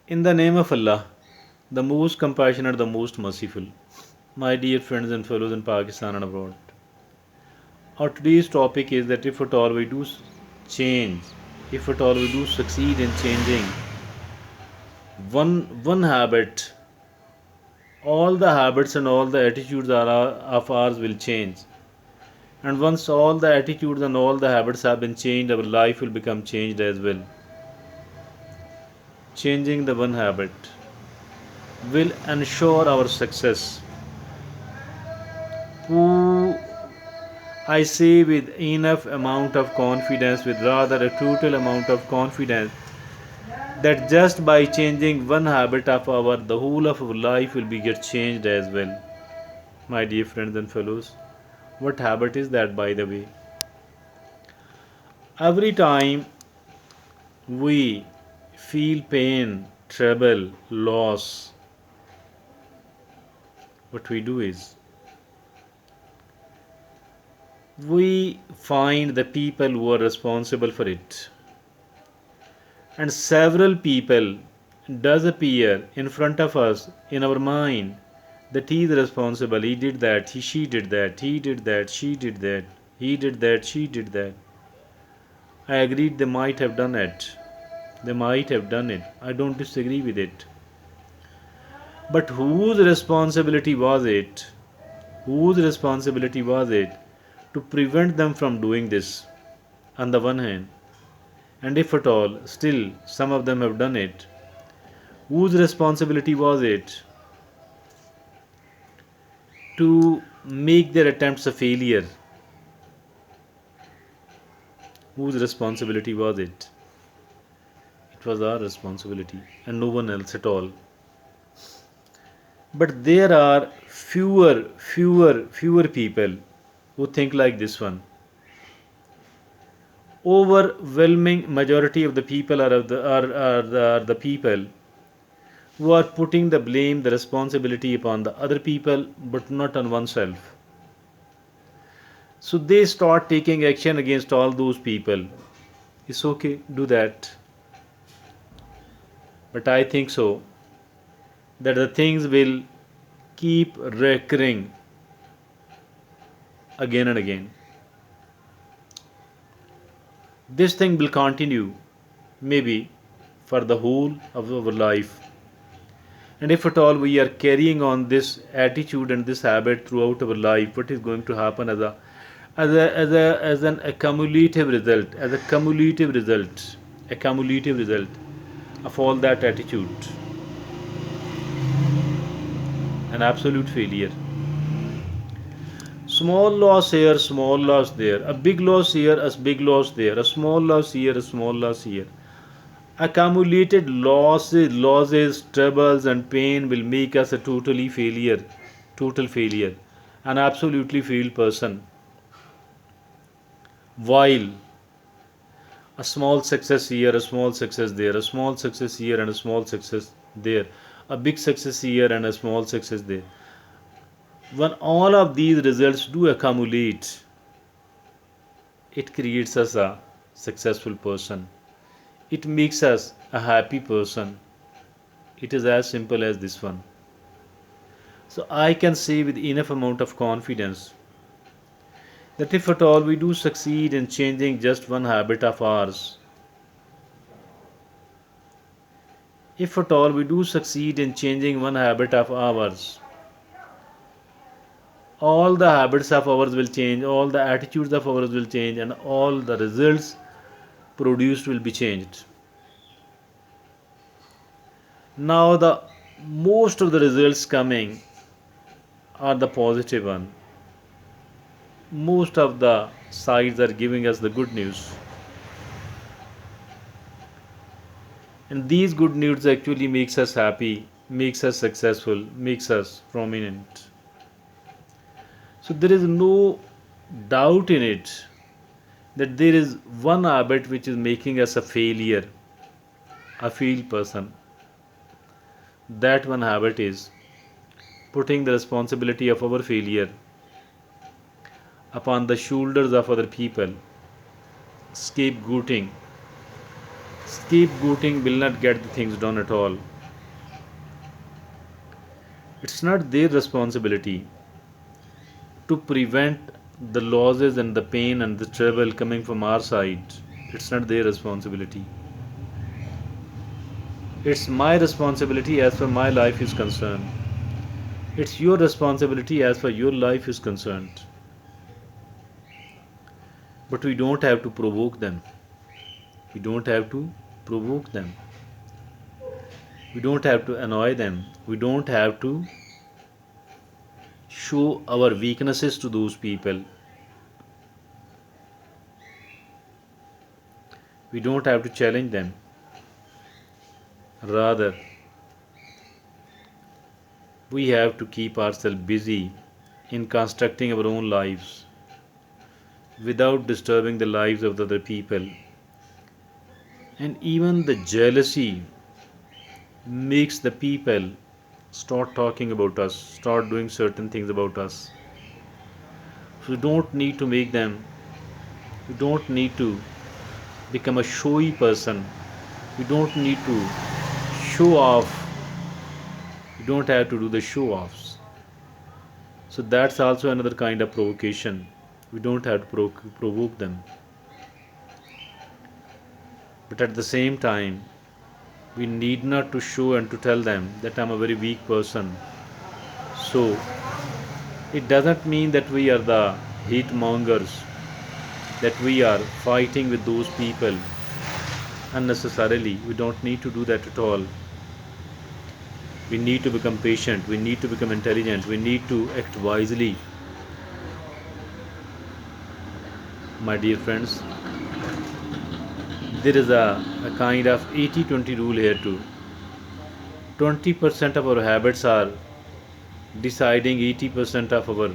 In the name of Allah, the most compassionate, the most merciful, my dear friends and fellows in Pakistan and abroad, our today's topic is that if at all we do change, if at all we do succeed in changing one habit, all the habits and all the attitudes of ours will change. And once all the attitudes and all the habits have been changed, our life will become changed as well. Changing the one habit will ensure our success. Who I say with enough amount of confidence, with rather a total amount of confidence, that just by changing one habit of our, the whole of our life will be get changed as well. My dear friends and fellows, what habit is that, by the way? Every time we feel pain, trouble, loss, what we do is we find the people who are responsible for it, and several people does appear in front of us in our mind that he is responsible, he did that, she did that, he did that, she did that, he did that, she did that. I agreed they might have done it, they might have done it, I don't disagree with it. But whose responsibility was it? Whose responsibility was it to prevent them from doing this on the one hand? And if at all, still some of them have done it, whose responsibility was it to make their attempts a failure? Whose responsibility was it? It was our responsibility and no one else at all. But there are fewer people who think like this one. Overwhelming majority of the people are the people who are putting the blame, the responsibility upon the other people, but not on oneself. So they start taking action against all those people. It's okay, do that. But I think so that the things will keep recurring again and again. This thing will continue maybe for the whole of our life. And if at all we are carrying on this attitude and this habit throughout our life, what is going to happen as an accumulative result, accumulative result of all that attitude, an absolute failure. Small loss here, small loss there, a big loss here, a big loss there, a small loss here, a small loss here. Accumulated losses, troubles, and pain will make us a total failure, an absolutely failed person. While a small success here, a small success there, a small success here, and a small success there, a big success here, and a small success there. When all of these results do accumulate, it creates us a successful person. It makes us a happy person. It is as simple as this one. So I can say with enough amount of confidence that if at all we do succeed in changing just one habit of ours, if at all we do succeed in changing one habit of ours, all the habits of ours will change, all the attitudes of ours will change, and all the results produced will be changed. Now, the most of the results coming are the positive one. Most of the sides are giving us the good news, and these good news actually makes us happy, makes us successful, makes us prominent. So there is no doubt in it that there is one habit which is making us a failure, a failed person. That one habit is putting the responsibility of our failure upon the shoulders of other people. Scapegoating. Scapegoating will not get the things done at all. It's not their responsibility to prevent the losses and the pain and the trouble coming from our side. It's not their responsibility. It's my responsibility as far my life is concerned. It's your responsibility as far your life is concerned. But we don't have to provoke them. We don't have to provoke them. We don't have to annoy them. We don't have to show our weaknesses to those people. We don't have to challenge them. Rather, we have to keep ourselves busy in constructing our own lives without disturbing the lives of the other people. And even the jealousy makes the people start talking about us, start doing certain things about us. So you don't need to make them, you don't need to become a showy person, you don't need to show off, you don't have to do the show offs. So that's also another kind of provocation. We don't have to provoke them. But at the same time, we need not to show and to tell them that I'm a very weak person. So it doesn't mean that we are the hate mongers, that we are fighting with those people unnecessarily. We don't need to do that at all. We need to become patient, we need to become intelligent, we need to act wisely. My dear friends, there is a kind of 80-20 rule here too. 20% of our habits are deciding 80% of our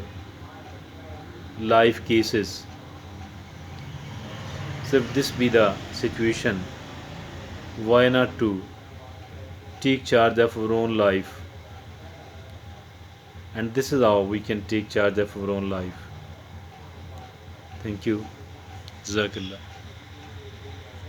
life cases. So if this be the situation, why not to take charge of our own life? And this is how we can take charge of our own life. Thank you. Jazakallah.